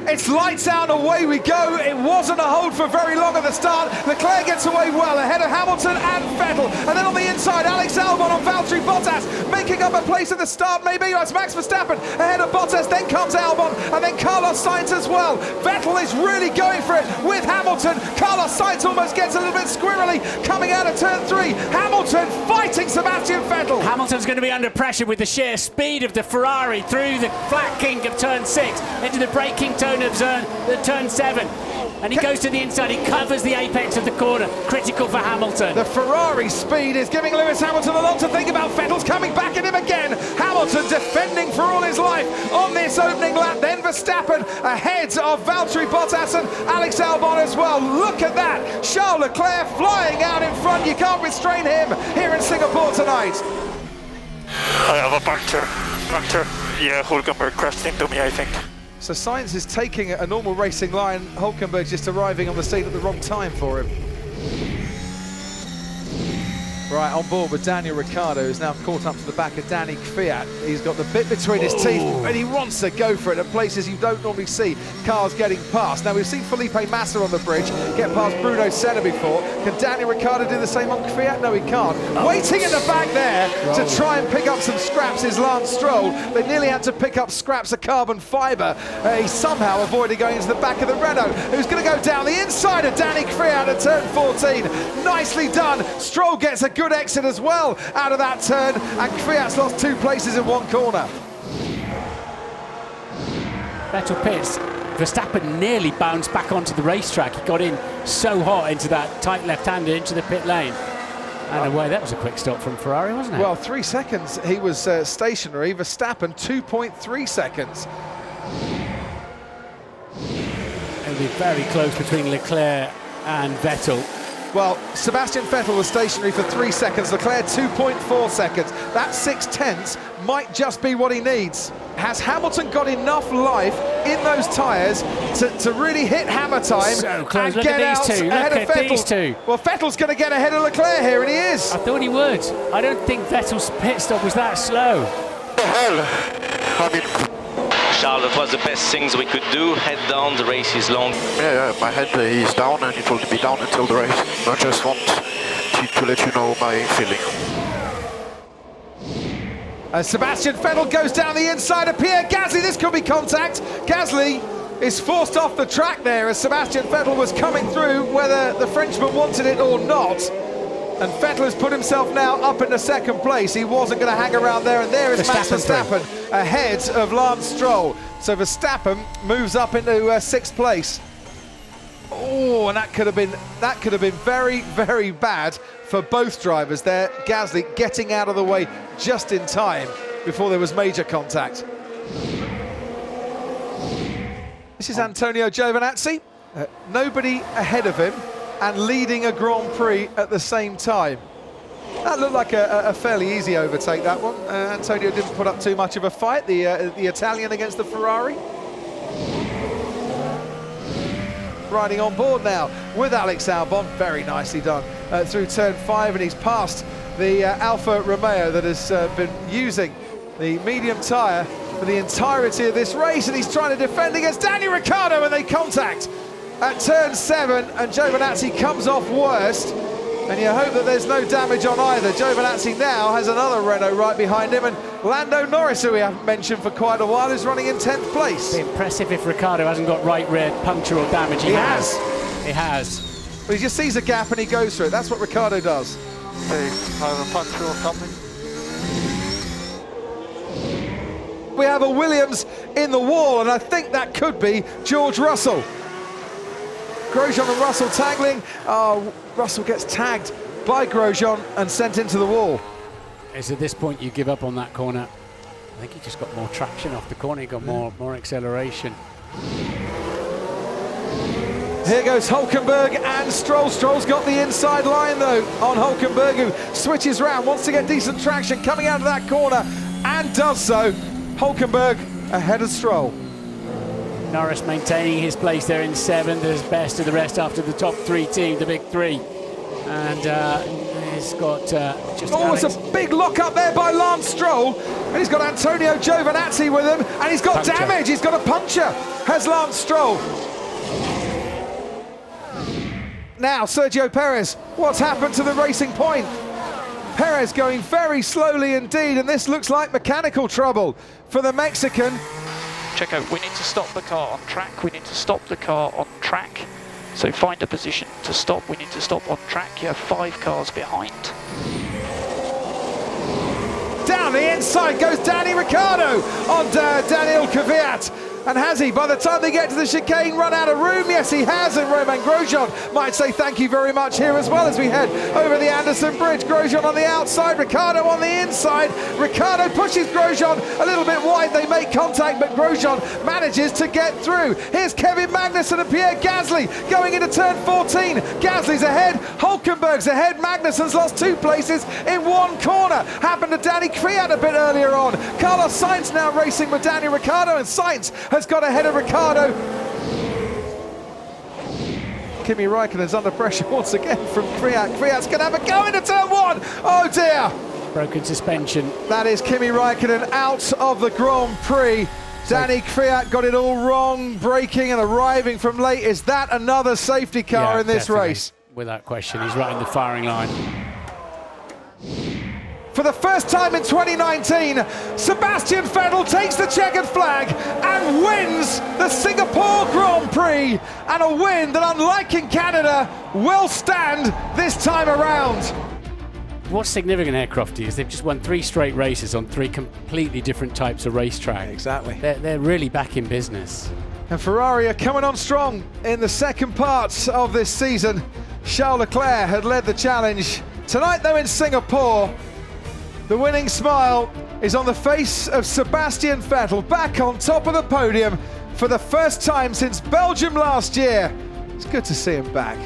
It's lights out and away we go. It wasn't a hold for very long at the start. Leclerc gets away well ahead of Hamilton and Vettel. And then on the inside, Alex Albon on Valtteri Bottas, making up a place at the start maybe. It's Max Verstappen ahead of Bottas, then comes Albon, and then Carlos Sainz as well. Vettel is really going for it with Hamilton. Carlos Sainz almost gets a little bit squirrely coming out of turn 3. Hamilton fighting Sebastian Vettel. Hamilton's going to be under pressure with the sheer speed of the Ferrari through the flat kink of turn 6 into the braking turn of turn 7, and he goes to the inside, he covers the apex of the corner, critical for Hamilton. The Ferrari speed is giving Lewis Hamilton a lot to think about. Vettel's coming back at him again. Hamilton defending for all his life on this opening lap, then Verstappen ahead of Valtteri Bottas and Alex Albon as well. Look at that, Charles Leclerc flying out in front. You can't restrain him here in Singapore tonight. I have a puncture. Yeah, Hulkenberg crashed into me, I think. So Sainz is taking a normal racing line. Hulkenberg just arriving on the scene at the wrong time for him. Right, on board with Daniel Ricciardo, who's now caught up to the back of Danny Kvyat. He's got the bit between his teeth, and he wants to go for it at places you don't normally see cars getting past. Now, we've seen Felipe Massa on the bridge get past Bruno Senna before. Can Daniel Ricciardo do the same on Kvyat? No, he can't. Waiting in the back there to try and pick up some scraps is Lance Stroll. They nearly had to pick up scraps of carbon fibre. He somehow avoided going into the back of the Renault, who's going to go down the inside of Danny Kvyat at turn 14. Nicely done. Stroll gets a good exit as well out of that turn, and Kvyat's lost 2 places in 1 corner. Vettel pits. Verstappen nearly bounced back onto the racetrack. He got in so hot into that tight left-hander into the pit lane. And away, that was a quick stop from Ferrari, wasn't it? Well, 3 seconds he was stationary. Verstappen 2.3 seconds. It'll be very close between Leclerc and Vettel. Well, Sebastian Vettel was stationary for 3 seconds, Leclerc 2.4 seconds. That 6/10 might just be what he needs. Has Hamilton got enough life in those tyres to really hit hammer time so close. and Look get at out these two. ahead Look of at Vettel? these two. Well, Vettel's going to get ahead of Leclerc here, and he is. I thought he would. I don't think Vettel's pit stop was that slow. What the hell? I mean, Charles, that was the best things we could do. Head down, the race is long. yeah, my head is down, and it will be down until the race. I just want to let you know my feeling. As Sebastian Vettel goes down the inside of Pierre Gasly, this could be contact. Gasly is forced off the track there as Sebastian Vettel was coming through, whether the Frenchman wanted it or not. And Vettel has put himself now up in the 2nd place. He wasn't going to hang around there, and there is Max Verstappen ahead of Lance Stroll. So Verstappen moves up into 6th place. Oh, and that could have been very, very bad for both drivers there. Gasly getting out of the way just in time before there was major contact. This is Antonio Giovinazzi. Nobody ahead of him and leading a Grand Prix at the same time. That looked like a fairly easy overtake, that one. Antonio didn't put up too much of a fight, the Italian against the Ferrari. Riding on board now with Alex Albon, very nicely done, through turn 5, and he's passed the Alfa Romeo that has been using the medium tyre for the entirety of this race, and he's trying to defend against Daniel Ricciardo, and they contact at turn 7, and Giovinazzi comes off worst, and you hope that there's no damage on either. Giovinazzi now has another Renault right behind him, and Lando Norris, who we haven't mentioned for quite a while, is running in 10th place. It'd be impressive if Ricciardo hasn't got right rear puncture or damage. He has. He has. But he just sees a gap and he goes through it. That's what Ricciardo does. Hey, I have a puncture or something. We have a Williams in the wall, and I think that could be George Russell. Grosjean and Russell tangling. Oh, Russell gets tagged by Grosjean and sent into the wall. It's at this point you give up on that corner. I think he just got more traction off the corner. He got more acceleration. Here goes Hulkenberg and Stroll. Stroll's got the inside line though on Hulkenberg, who switches round, wants to get decent traction coming out of that corner, and does so. Hulkenberg ahead of Stroll. Norris maintaining his place there in 7th, as best of the rest after the top 3 team, the big 3. And Perez got just Oh, it's Alex. a big lock up there by Lance Stroll. And he's got Antonio Giovinazzi with him. And he's got Puncture. damage. He's got a puncture. Has Lance Stroll. Now, Sergio Perez. What's happened to the Racing Point? Perez going very slowly indeed. And this looks like mechanical trouble for the Mexican. Checo, we need to stop the car on track. We need to stop the car on track. So find a position to stop. We need to stop on track. You have 5 cars behind. Down the inside goes Danny Ricciardo on Daniel Kvyat. And has he, by the time they get to the chicane, run out of room? Yes, he has, and Romain Grosjean might say thank you very much here as well as we head over the Anderson Bridge. Grosjean on the outside, Ricciardo on the inside. Ricciardo pushes Grosjean a little bit wide. They make contact, but Grosjean manages to get through. Here's Kevin Magnussen and Pierre Gasly going into turn 14. Gasly's ahead, Hülkenberg's ahead. Magnussen's lost 2 places in 1 corner. Happened to Danny Kvyat a bit earlier on. Carlos Sainz now racing with Daniel Ricciardo, and Sainz has got ahead of Ricciardo. Kimi Raikkonen's under pressure once again from Kvyat. Kvyat's going to have a go into turn 1. Oh dear. Broken suspension. That is Kimi Raikkonen out of the Grand Prix. Danny Kvyat got it all wrong, braking and arriving from late. Is that another safety car in this definitely. race? Without question, he's right in the firing line. For the first time in 2019, Sebastian Vettel takes the checkered flag and wins the Singapore Grand Prix. And a win that, unlike in Canada, will stand this time around. What's significant here, Crofty, is they've just won 3 straight races on 3 completely different types of racetrack. Exactly. They're really back in business. And Ferrari are coming on strong in the second part of this season. Charles Leclerc had led the challenge. Tonight, though, in Singapore, the winning smile is on the face of Sebastian Vettel, back on top of the podium for the first time since Belgium last year. It's good to see him back.